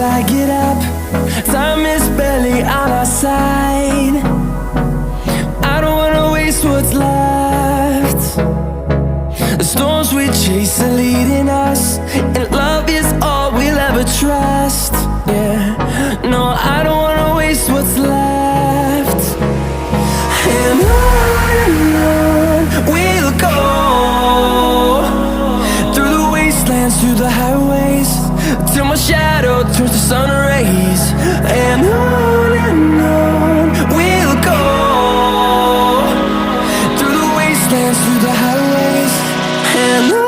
I get up. Time is barely on our side. I don't wanna waste what's left. The storms we chase are leading us, and love is all we'll ever trust. Yeah, no, I don't wanna waste what's left. And on we'll go, through the wastelands, through the highways, till my shadow turns to sun rays. And on we'll go, through the wastelands, through the highways, and on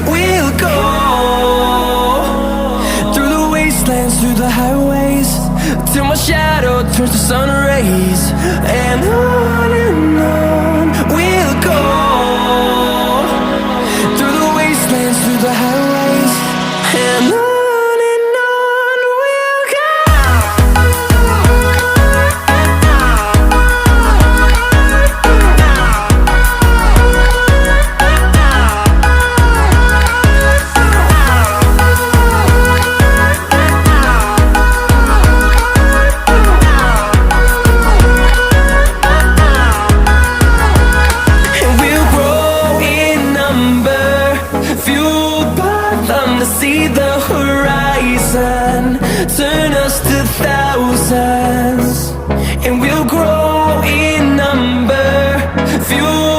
we'll go. Through the highways, till my shadow turns to sun rays. And on we'll go, through the wastelands, through the highways, and on we'll go. To see the horizon turn us to thousands, and we'll grow in number, fuel